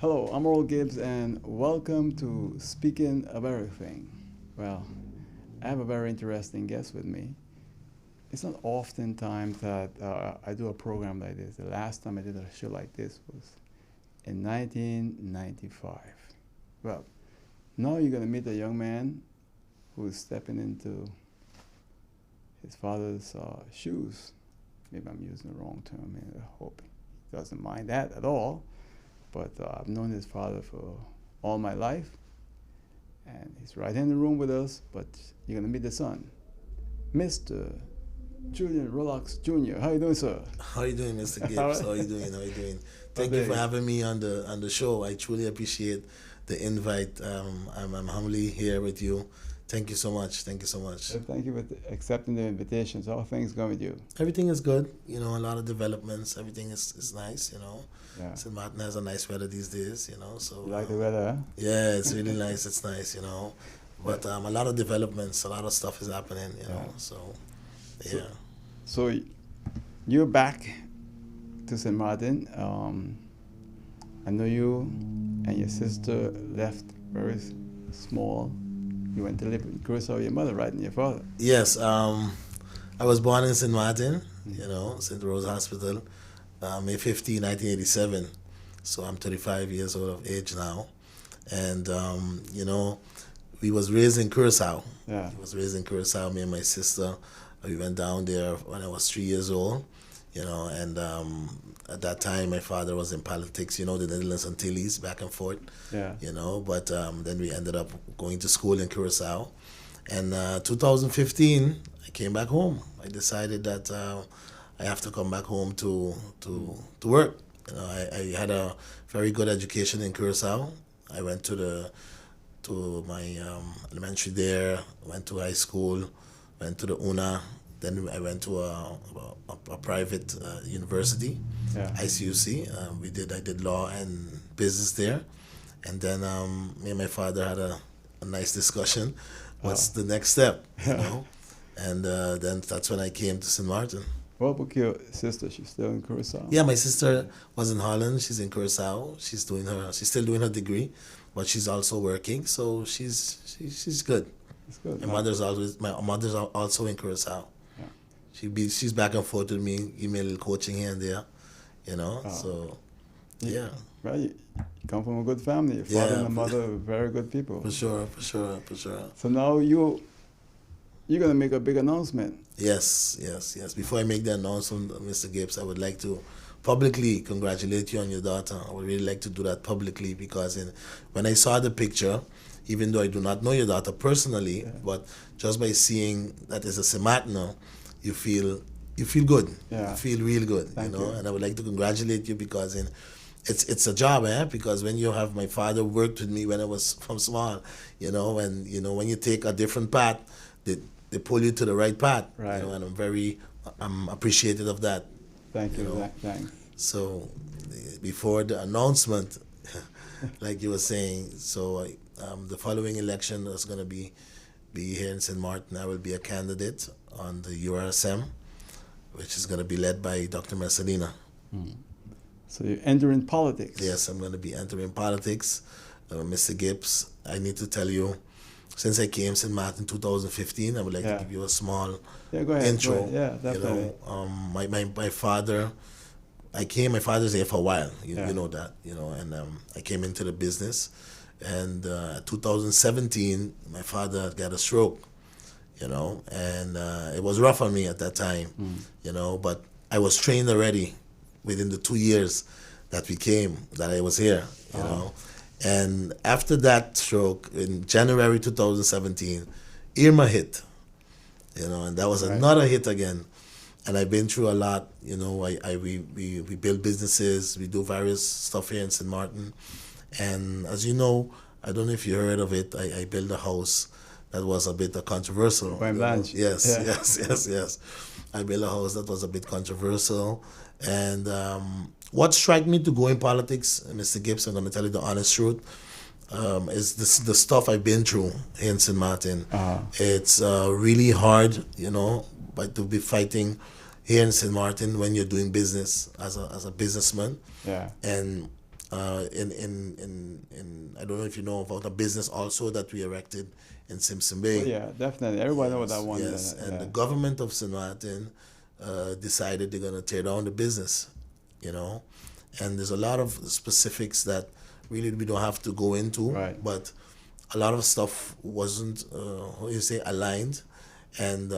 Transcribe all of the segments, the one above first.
Hello, I'm Earl Gibbs, and welcome to Speaking of Everything. Well, I have a very interesting guest with me. It's not often times that I do a program like this. The last time I did a show like this was in 1995. Well, now you're going to meet a young man who's stepping into his father's shoes. Maybe I'm using the wrong term, and I hope he doesn't mind that at all. But I've known his father for all my life, and he's right in the room with us. But you're gonna meet the son, Mr. Julian Rollocks Jr. How you doing, sir? How you doing, Mr. Gibbs? How you doing? How you doing? Thank you for having me on the show. I truly appreciate the invite. I'm humbly here with you. Thank you so much. Thank you so much. Thank you for accepting the invitation. So how are things going with you? Everything is good. You know, a lot of developments. Everything is nice. You know, Yeah. St. Maarten has a nice weather these days. You know, so You like the weather, huh? yeah, it's really nice. It's nice. You know, but a lot of developments. A lot of stuff is happening. You know, Yeah. so yeah. So you're back to St. Maarten. I know you and your sister left very small. You went to live in Curacao with your mother, right, and your father. Yes, I was born in St. Maarten, you know, St. Rose Hospital, May 15, 1987. So I'm 35 years old of age now. And, you know, we was raised in Curacao. Yeah. We was raised in Curacao, me and my sister. We went down there when I was 3 years old, you know, and at that time my father was in politics, you know, the Netherlands Antilles, back and forth, Yeah. you know, but then we ended up going to school in Curacao. And 2015, I came back home. I decided that I have to come back home to work. You know, I had a very good education in Curacao. I went to my elementary there, went to high school, went to the UNA, then I went to a private university, Yeah. ICUC. I did law and business there, and then me and my father had a nice discussion. What's the next step, you know? And then that's when I came to St. Maarten. What about your sister? She's still in Curacao? Yeah, my sister was in Holland. She's in Curacao. She's still doing her degree, but she's also working. So she's good. That's good. My mother's also in Curacao. Yeah. She's back and forth with me, give me a little coaching here and there, you know. So yeah. Right. You come from a good family. Your father and the mother are very good people. For sure. So now you're gonna make a big announcement. Yes. Before I make the announcement, Mr. Gibbs, I would like to publicly congratulate you on your daughter. I would really like to do that publicly because when I saw the picture, even though I do not know your daughter personally, but just by seeing that it's a St. Maarten, you feel good. Yeah. You feel real good, Thank you know. you. And I would like to congratulate you because it's a job, because when you have my father worked with me when I was from small, you know, and you know when you take a different path, they pull you to the right path, Right. you know, and I'm appreciative of that. Thank you. You know. Thanks. So before the announcement, like you were saying, so the following election is going to be here in St. Maarten. I will be a candidate on the Ursm, which is going to be led by Dr. Mercelina. So you're entering politics. Yes, I'm going to be entering politics. Mr. Gibbs, I need to tell you, since I came to St. Maarten in 2015, I would like to give you a small go ahead. intro. Go ahead. Yeah, definitely. You know, my father, my father's here for a while, you know that, you know, and I came into the business, and 2017, my father got a stroke, you know, and it was rough on me at that time, you know, but I was trained already within the 2 years that I was here, you know. And after that stroke, in January 2017, Irma hit, you know, and that was another hit again. And I've been through a lot, you know. We build businesses, we do various stuff here in St. Maarten. And as you know, I don't know if you heard of it, I built a house that was a bit controversial. Blanche. Yes. I built a house that was a bit controversial. And what struck me to go in politics, Mr. Gibbs, I'm going to tell you the honest truth, is the stuff I've been through here in St. Maarten. It's really hard, you know, but to be fighting here in St. Maarten when you're doing business as a businessman. Yeah. And in I don't know if you know about a business also that we erected in Simpson Oh, Bay. yeah, definitely. Everybody know that Yes, one. yes. And Yeah. the government of St. Maarten decided they're gonna tear down the business, you know. And there's a lot of specifics that really we don't have to go into, Right. but a lot of stuff wasn't, how you say, aligned. And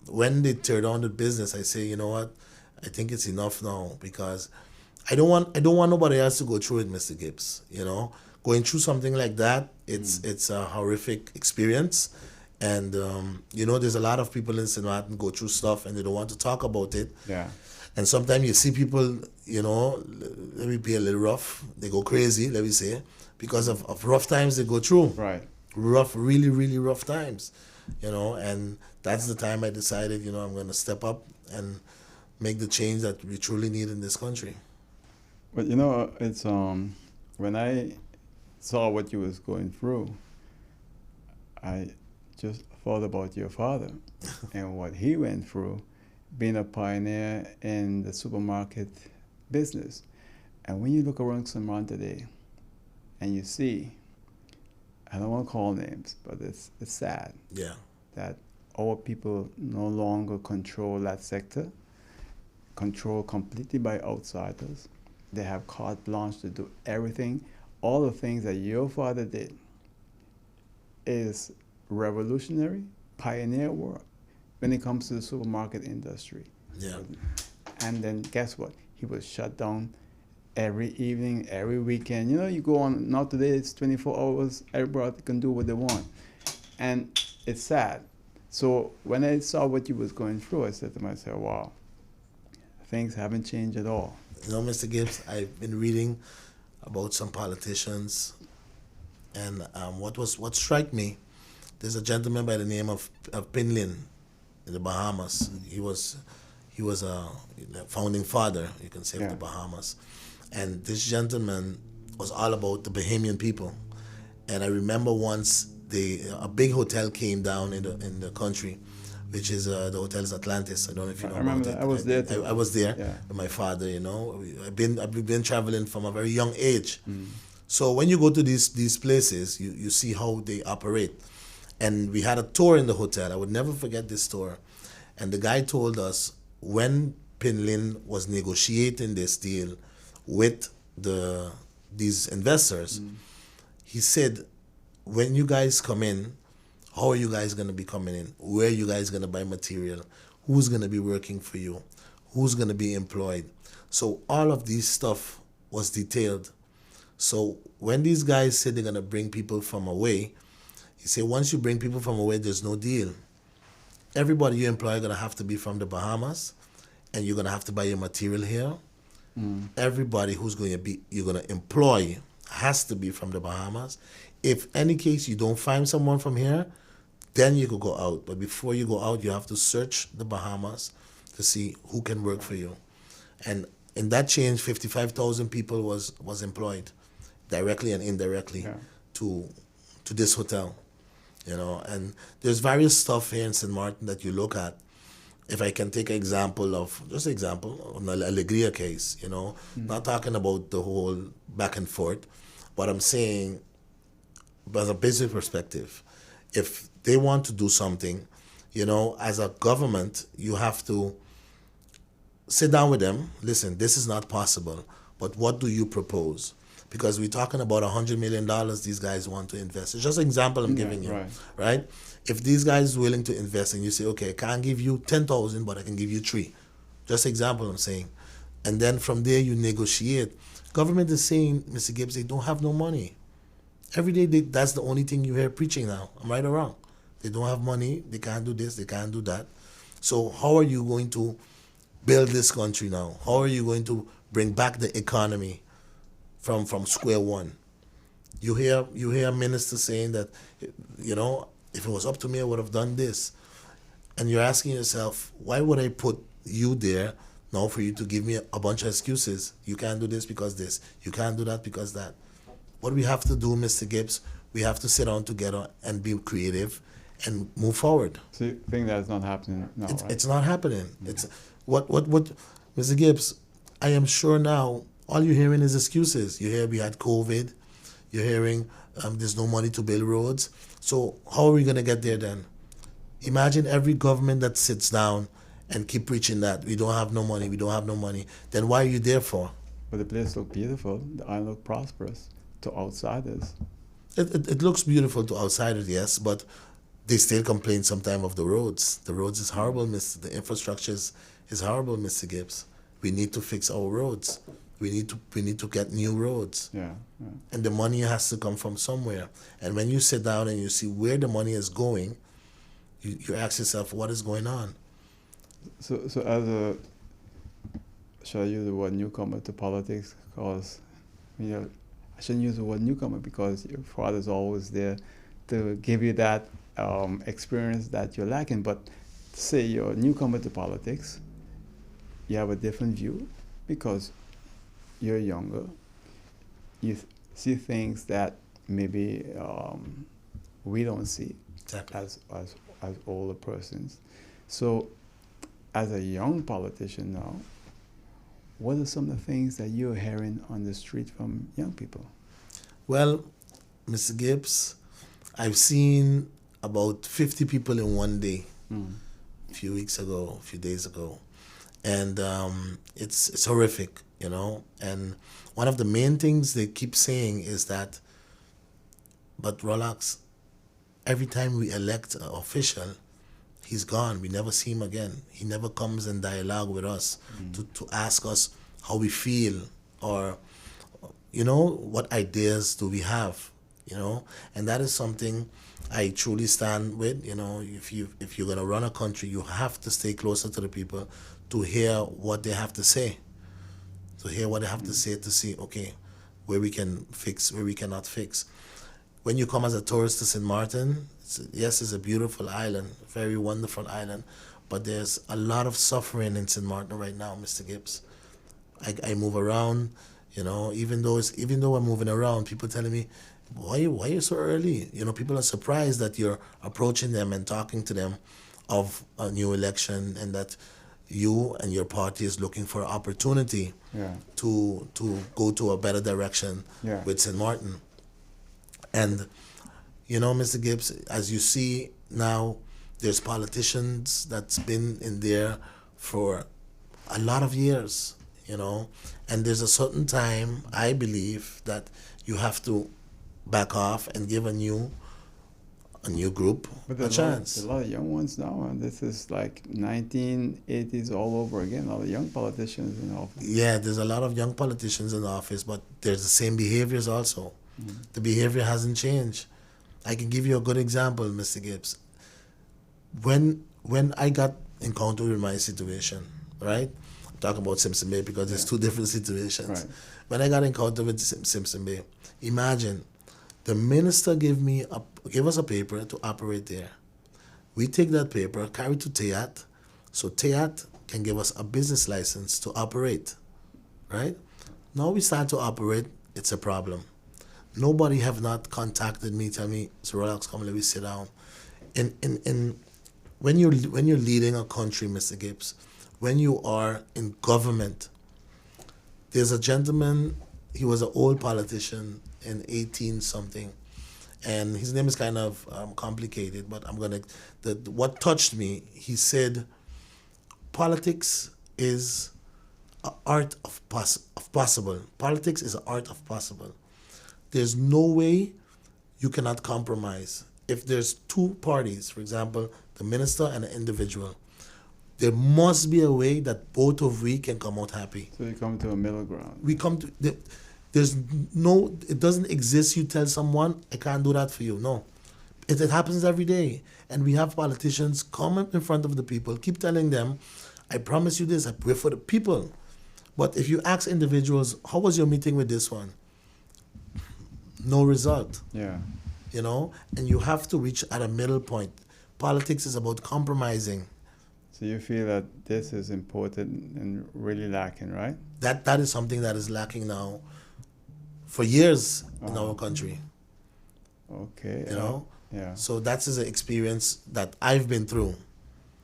when they tear down the business, I say, you know what, I think it's enough now because I don't want nobody else to go through it, Mr. Gibbs. You know, going through something like that, it's a horrific experience, and there's a lot of people in St. Martin go through stuff and they don't want to talk about it. Yeah. And sometimes you see people, let me be a little rough, they go crazy, let me say, because of rough times they go through. Right. Rough, really, really rough times, and that's the time I decided, I'm going to step up and make the change that we truly need in this country. But it's when I saw what you was going through, I just thought about your father and what he went through, being a pioneer in the supermarket business. And when you look around Saman today, and you see, I don't want to call names, but it's sad Yeah. that our people no longer control that sector, controlled completely by outsiders. They have carte blanche to do everything. All the things that your father did is revolutionary, pioneer work when it comes to the supermarket industry. Yeah. And then guess what? He was shut down every evening, every weekend. You go on, now today it's 24 hours, everybody can do what they want. And it's sad. So when I saw what you was going through, I said to myself, wow, things haven't changed at all. Mr. Gibbs, I've been reading about some politicians, and what struck me, there's a gentleman by the name of Pinlin in the Bahamas. He was a founding father, you can say, of the Bahamas. And this gentleman was all about the Bahamian people. And I remember once a big hotel came down in the country, which is the hotel is Atlantis. I don't know if you know I remember about that. it. I was there too. I was there Yeah. with my father. I've been traveling from a very young age. So when you go to these places, you see how they operate. And we had a tour in the hotel. I would never forget this tour. And the guy told us when Pinlin was negotiating this deal with these investors, he said, when you guys come in, how are you guys going to be coming in? Where are you guys going to buy material? Who's going to be working for you? Who's going to be employed? So all of these stuff was detailed. So when these guys said they're going to bring people from away, he said, once you bring people from away, there's no deal. Everybody you employ are going to have to be from the Bahamas, and you're going to have to buy your material here. Everybody you're going to employ has to be from the Bahamas. If any case you don't find someone from here, then you could go out. But before you go out, you have to search the Bahamas to see who can work for you. And in that change, 55,000 people was employed, directly and indirectly, to this hotel. And there's various stuff here in St. Martin that you look at. If I can take an example of an Alegria case, not talking about the whole back and forth, but I'm saying, as a business perspective, if they want to do something, as a government, you have to sit down with them. Listen, this is not possible, but what do you propose? Because we're talking about $100 million these guys want to invest. It's just an example I'm giving you, right? If these guys are willing to invest and you say, okay, I can't give you 10,000, but I can give you 3. Just example I'm saying. And then from there you negotiate. Government is saying, Mr. Gibbs, they don't have no money. Every day that's the only thing you hear preaching now. I'm right or wrong? They don't have money, they can't do this, they can't do that. So how are you going to build this country now? How are you going to bring back the economy from square one? You hear ministers saying that, if it was up to me, I would have done this. And you're asking yourself, why would I put you there now for you to give me a bunch of excuses? You can't do this because this. You can't do that because that. What we have to do, Mr. Gibbs, we have to sit down together and be creative and move forward. So you think that's not happening now, right? It's not happening. It's what Mr. Gibbs, I am sure now all you're hearing is excuses. You hear we had COVID. You're hearing there's no money to build roads. So how are we going to get there then? Imagine every government that sits down and keep preaching that we don't have no money, we don't have no money. Then why are you there for? But the place look beautiful. The island look prosperous to outsiders. It looks beautiful to outsiders, yes, but they still complain sometimes of the roads. The roads is horrible, Mr. The infrastructure is horrible, Mr. Gibbs. We need to fix our roads. We need to get new roads. Yeah, yeah. And the money has to come from somewhere. And when you sit down and you see where the money is going, you ask yourself, what is going on? So as a, shall I use the word newcomer to politics? Because, I shouldn't use the word newcomer because your father's always there to give you that experience that you're lacking. But say you're a newcomer to politics, you have a different view because you're younger. You see things that maybe we don't see. Exactly. As older persons. So as a young politician now, what are some of the things that you're hearing on the street from young people? Well, Mr. Gibbs, I've seen about 50 people in one day, a few weeks ago, a few days ago. And it's horrific, And one of the main things they keep saying is that, but Rollocks, every time we elect an official, he's gone. We never see him again. He never comes in dialogue with us to ask us how we feel or, what ideas do we have, And that is something I truly stand with. If you're going to run a country, you have to stay closer to the people to hear what they have to say. To hear what they have to say to see, okay, where we can fix, where we cannot fix. When you come as a tourist to St. Maarten, it's a beautiful island, very wonderful island, but there's a lot of suffering in St. Maarten right now, Mr. Gibbs. I move around, even though I'm moving around, people telling me, why are you so early? People are surprised that you're approaching them and talking to them of a new election and that you and your party is looking for an opportunity to go to a better direction with St. Maarten. And, Mr. Gibbs, as you see now, there's politicians that's been in there for a lot of years, and there's a certain time, I believe, that you have to back off and give a new group a chance. There's a lot of young ones now, and this is like 1980s all over again. All the young politicians in office. Yeah, there's a lot of young politicians in office, but there's the same behaviors also. The behavior hasn't changed. I can give you a good example, Mr. Gibbs. When I got encountered with my situation, right? I'm talking about Simpson Bay because there's two different situations. Right. When I got encountered with Simpson Bay, imagine the minister gave us a paper to operate there. We take that paper, carry to TEAT, so TEAT can give us a business license to operate, right? Now we start to operate, it's a problem. Nobody have not contacted me, tell me, so Rollocks, come, let me sit down. And when you're leading a country, Mr. Gibbs, when you are in government, there's a gentleman, he was an old politician in 18-something, and his name is kind of complicated, but what touched me, he said, politics is an art of possible. Politics is an art of possible. There's no way you cannot compromise. If there's two parties, for example, the minister and the individual, there must be a way that both of we can come out happy. So you come to a middle ground. It doesn't exist. You tell someone, I can't do that for you. No. It happens every day. And we have politicians come up in front of the people, keep telling them, I promise you this, I pray for the people. But if you ask individuals, how was your meeting with this one? No result. Yeah. And you have to reach at a middle point. Politics is about compromising. So you feel that this is important and really lacking, right? That is something that is lacking now for years in our country. Okay. Yeah. So that's an experience that I've been through.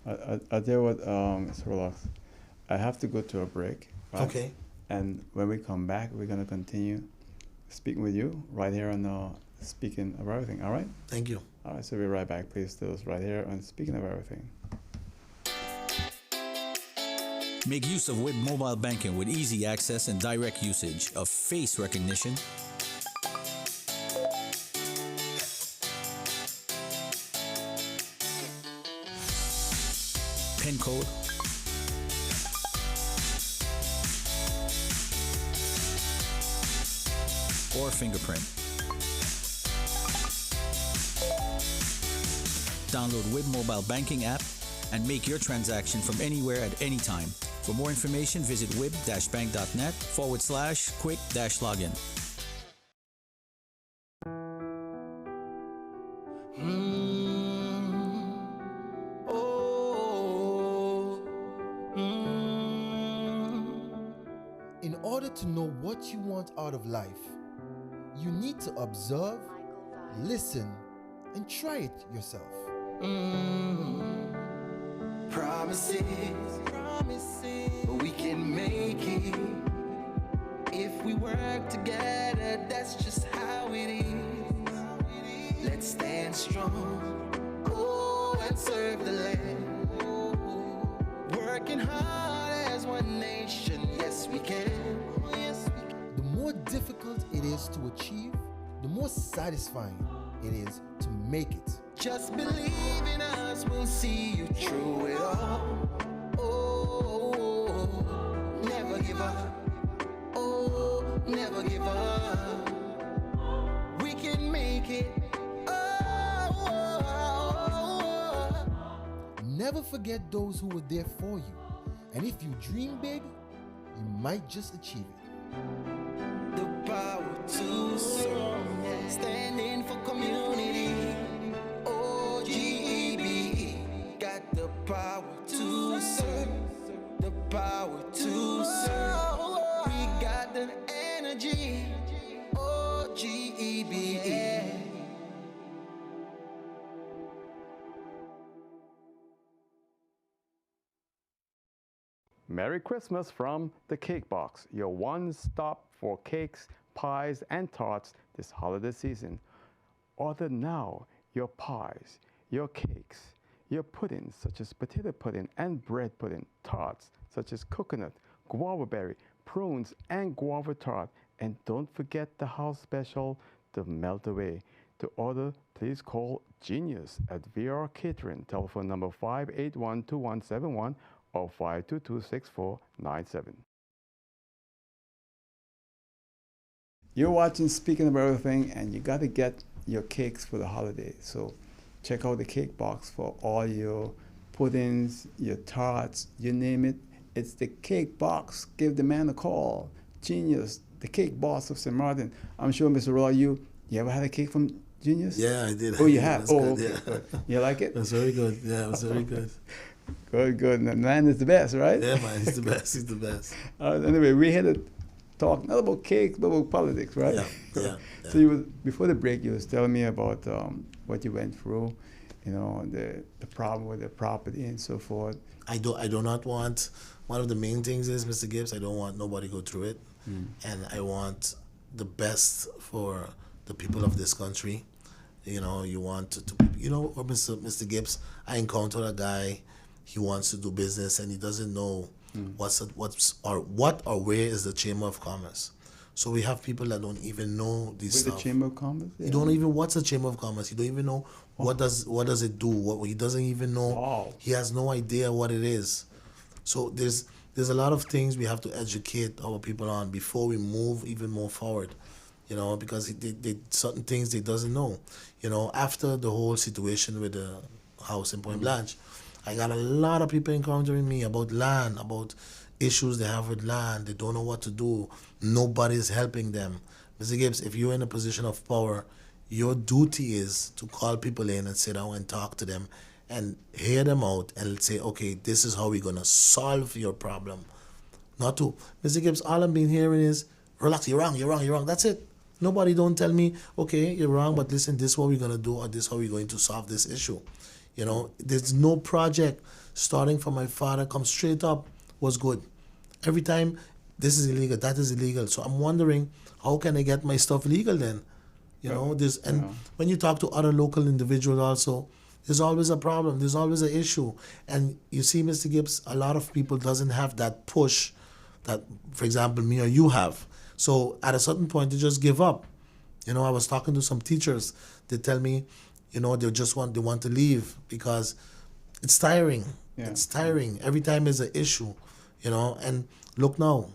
I tell you what, Mr. Rollocks, I have to go to a break. Right? Okay. And when we come back, we're going to continue speaking with you right here on Speaking of Everything. All right? Thank you. All right, so we'll be right back. Please stay right here on Speaking of Everything. Make use of WIB mobile banking with easy access and direct usage of face recognition, PIN code, or fingerprint. Download WIB mobile banking app and make your transaction from anywhere at any time. For more information, visit wib-bank.net/quick-login. In order to know what you want out of life, you need to observe, listen, and try it yourself. Promises, but we can make it if we work together. That's just how it is. Let's stand strong, and serve the land. Working hard as one nation, yes we can. The more difficult it is to achieve, the more satisfying it is to make it. Just believe in us, we'll see you through it all. Never give up. Never give up. We can make it. Never forget those who were there for you. And if you dream big, you might just achieve it. The power to serve, standing for community. OGEB got the power to serve, the power to serve. We got the energy. OGEB. Merry Christmas from the Cake Box, your one-stop for cakes, pies, and tarts this holiday season. Order now your pies, your cakes, your puddings such as potato pudding and bread pudding, tarts such as coconut, guava berry, prunes, and guava tart. And don't forget the house special, the melt away. To order, please call Genius at VR Catering, telephone number 581-2171 or 522-6497. You're watching Speaking of Everything, and you got to get your cakes for the holidays. So check out the Cake Box for all your puddings, your tarts, you name it. It's the Cake Box. Give the man a call. Genius, the cake boss of St. Maarten. I'm sure, Mr. Roll, you ever had a cake from Genius? Yeah, I did. Oh, you have? Good, Okay. yeah. Good. You like it? That's very good. Yeah, it was very good. Good, good. And the man is the best, right? Yeah, man, he's the best. He's the best. Anyway, we had to talk not about cakes, but about politics, right? Yeah. So you was, before the break, you was telling me about what you went through, the problem with the property and so forth. I do not want. One of the main things is, Mr. Gibbs, I don't want nobody go through it, and I want the best for the people of this country. You want to or Mr. Gibbs, I encountered a guy. He wants to do business and he doesn't know what or where is the Chamber of Commerce. So we have people that don't even know this stuff. With the Chamber of Commerce? Yeah. You don't even what's the Chamber of Commerce. You don't even know what does it do. He doesn't even know. Wow. He has no idea what it is. So there's a lot of things we have to educate our people on before we move even more forward. Because they certain things they doesn't know. After the whole situation with the house in Point Blanche, I got a lot of people encountering me about land, about issues they have with land. They don't know what to do. Nobody's helping them. Mr. Gibbs, if you're in a position of power, your duty is to call people in and sit down and talk to them and hear them out and say, okay, this is how we're going to solve your problem. Not to, Mr. Gibbs, all I'm being hearing is, relax, you're wrong. That's it. Nobody don't tell me, okay, you're wrong, but listen, this is what we're going to do or this is how we're going to solve this issue. There's no project starting from my father, come straight up, was good. Every time this is illegal, that is illegal. So I'm wondering, how can I get my stuff legal then? When you talk to other local individuals also, there's always a problem. There's always an issue. And you see, Mr. Gibbs, a lot of people doesn't have that push that, for example, me or you have. So at a certain point, they just give up. I was talking to some teachers. They tell me, they want to leave because it's tiring. Yeah. It's tiring. Every time there's an issue, and look now,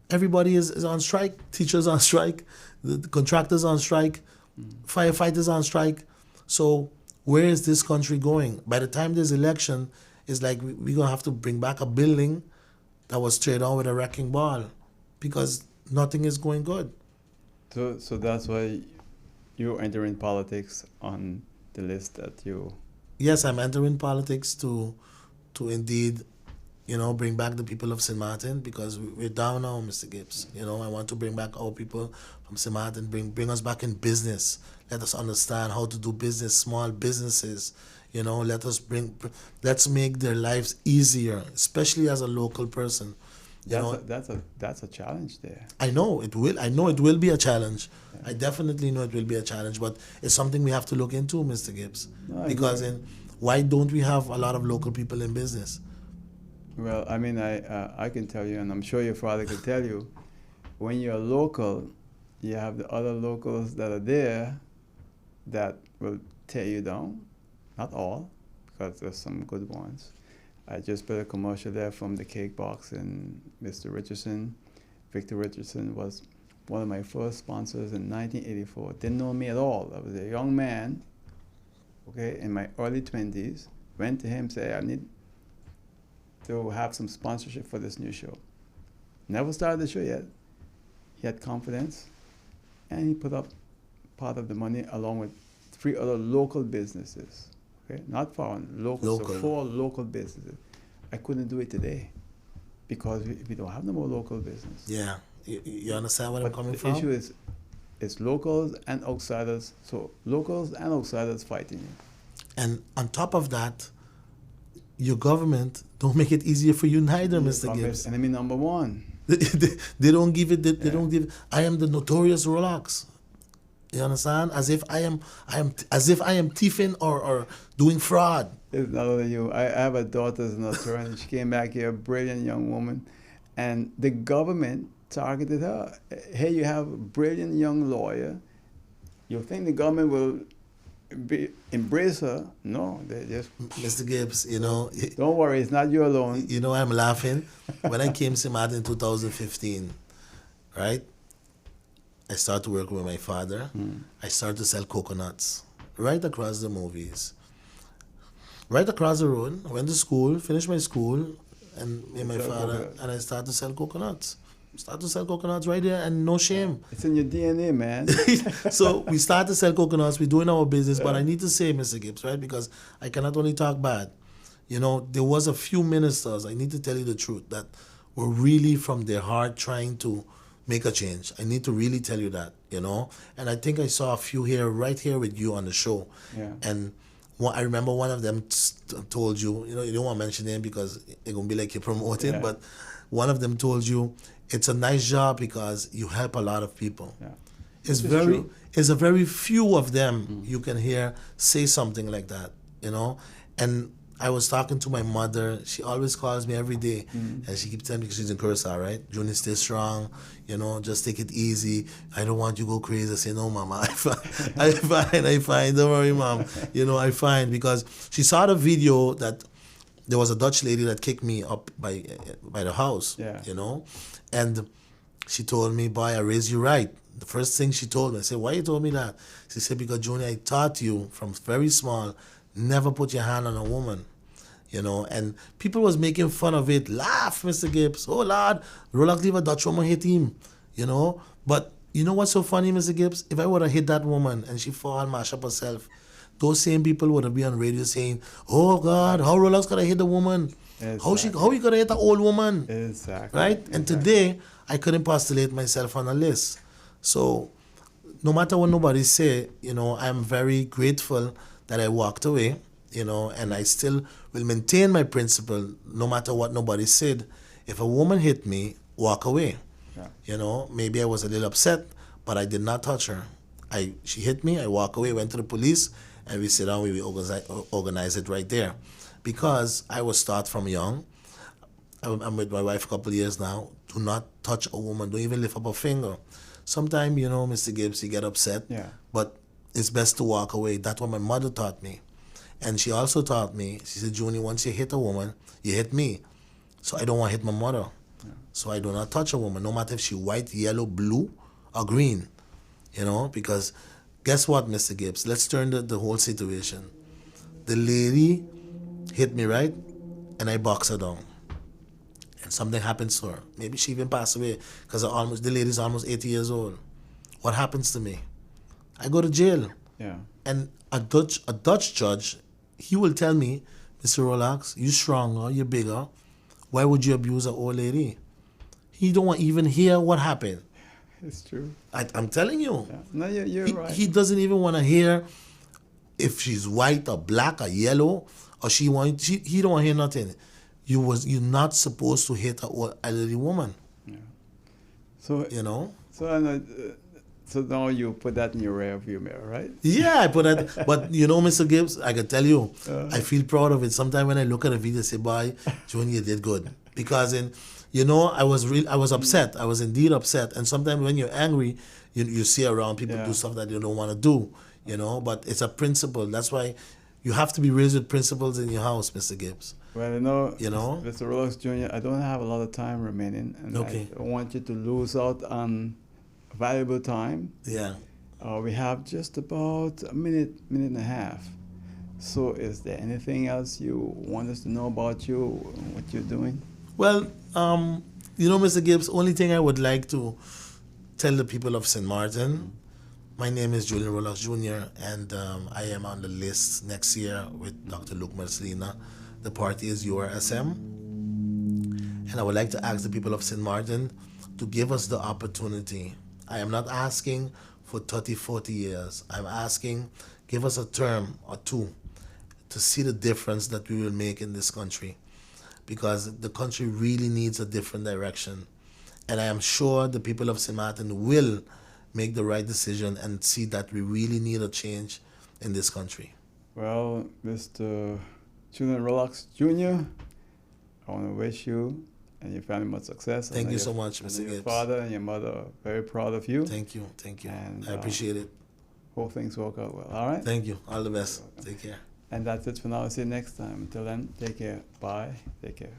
everybody is on strike. Teachers on strike, the contractors on strike, firefighters on strike. So where is this country going? By the time there's election, it's like we're going to have to bring back a building that was straight on with a wrecking ball because nothing is going good. So that's why you're entering politics on the list that you... Yes, I'm entering politics to indeed, bring back the people of St. Maarten because we're down now, Mr. Gibbs. I want to bring back our people from St. Maarten, bring us back in business. Let us understand how to do business, small businesses. Let's make their lives easier, especially as a local person. That's a challenge there. I know it will be a challenge. Yeah. I definitely know it will be a challenge, but it's something we have to look into, Mr. Gibbs. No, because why don't we have a lot of local people in business? Well, I mean, I can tell you, and I'm sure your father can tell you, when you're local, you have the other locals that are there that will tear you down. Not all, because there's some good ones. I just put a commercial there from the cake box, and Mr. Richardson, Victor Richardson, was one of my first sponsors in 1984. Didn't know me at all. I was a young man, in my early 20s. Went to him, said, I need to have some sponsorship for this new show. Never started the show yet. He had confidence, and he put up part of the money along with 3 other local businesses. Not foreign, local. So 4 local businesses. I couldn't do it today because we don't have no more local business. Yeah, you understand where I'm coming from? The issue is it's locals and outsiders. So locals and outsiders fighting you. And on top of that, your government don't make it easier for you neither, Mr. Gibbs. Enemy number 1. They don't give it. They don't give. I am the notorious Rollocks. You understand? As if I am thieving or doing fraud. It's not only you. I have a daughter as an attorney. She came back here, a brilliant young woman, and the government targeted her. Here you have a brilliant young lawyer. You think the government will embrace her? No, they just... Mr. Gibbs, don't worry, it's not you alone. I'm laughing. When I came to Maarten in 2015, right? I started working with my father. I started to sell coconuts right across the movies. Right across the road, I went to school, finished my school, and me and my father, and I started to sell coconuts. Started to sell coconuts right there, and no shame. It's in your DNA, man. So we started to sell coconuts. We're doing our business, but I need to say, Mr. Gibbs, right, because I cannot only talk bad. There was a few ministers, I need to tell you the truth, that were really from their heart trying to make a change. I need to really tell you that, And I think I saw a few right here with you on the show. Yeah. And I remember one of them told you, you don't want to mention name because it's going to be like you're promoting, but one of them told you, it's a nice job because you help a lot of people. Yeah. It's a very few of them you can hear say something like that, And I was talking to my mother. She always calls me every day, and she keeps telling me, because she's in Curacao, right? Julian, stay strong. Just take it easy. I don't want you to go crazy. I say, no, Mama, I find. Don't worry, Mom. I find, because she saw the video that there was a Dutch lady that kicked me up by the house. Yeah. And she told me, boy, I raised you right. The first thing she told me, I said, why you told me that? She said, because Julian, I taught you from very small, never put your hand on a woman, and people was making fun of it. Laugh, Mr. Gibbs. Oh, Lord, Rollocks leave a Dutch woman hit him, But you know what's so funny, Mr. Gibbs? If I would have hit that woman and she fall and mash up herself, those same people would have been on radio saying, oh, God, how Rollocks could have hit the woman? Exactly. How he could have hit an old woman? Exactly. Right? And today, I couldn't postulate myself on a list. So no matter what nobody say, I'm very grateful that I walked away, and I still will maintain my principle no matter what nobody said. If a woman hit me, walk away. Yeah. You know, maybe I was a little upset, but I did not touch her. She hit me, I walk away, went to the police, and we sit down, we organize it right there. Because I was taught from young, I'm with my wife a couple of years now, do not touch a woman, don't even lift up a finger. Sometimes, you know, Mr. Gibbs, you get upset, Yeah. but it's best to walk away. That's what my mother taught me. And she also taught me, she said, Julian, once you hit a woman, you hit me. So I don't want to hit my mother. Yeah. So I do not touch a woman, no matter if she white, yellow, blue, or green. You know, because guess what, Mr. Gibbs? Let's turn the whole situation. The lady hit me, right? And I box her down. And something happens to her. Maybe she even passed away because the lady's almost 80 years old. What happens to me? I go to jail. Yeah. And a Dutch judge, he will tell me, Mr. Rollocks, you stronger, you're bigger. Why would you abuse an old lady? He don't want even hear what happened. It's true. I'm telling you. Yeah. No, you're right. He doesn't even want to hear if she's white or black or yellow or he don't want to hear nothing. You're not supposed to hit an elderly woman. Yeah. So you know. So now you put that in your rear view mirror, right? Yeah, I put that. But you know, Mr. Gibbs, I can tell you, I feel proud of it. Sometimes when I look at a video, I say, "Boy, Junior, you did good," because I was upset. I was indeed upset. And sometimes when you're angry, you see around people do stuff that you don't want to do. You know, but it's a principle. That's why you have to be raised with principles in your house, Mr. Gibbs. Well, you know, Mr. Rollocks Jr., I don't have a lot of time remaining, and okay. I don't want you to lose out on valuable time. Yeah. We have just about a minute and a half. So is there anything else you want us to know about you, what you're doing? Well, you know, Mr. Gibbs, only thing I would like to tell the people of St. Maarten, my name is Julian Rollocks Jr., and I am on the list next year with Dr. Luke Mercelina. The party is Ursm. And I would like to ask the people of St. Maarten to give us the opportunity. I am not asking for 30, 40 years. I'm asking, give us a term or two to see the difference that we will make in this country. Because the country really needs a different direction. And I am sure the people of St. Maarten will make the right decision and see that we really need a change in this country. Well, Mr. Julian Rollocks Jr., I want to wish you and your family much success. Thank you so much, Mr. Gibbs. Your father and your mother are very proud of you. Thank you. And, I appreciate it. Hope things work out well. All right? Thank you. All the best. Take care. And that's it for now. See you next time. Until then, take care. Bye. Take care.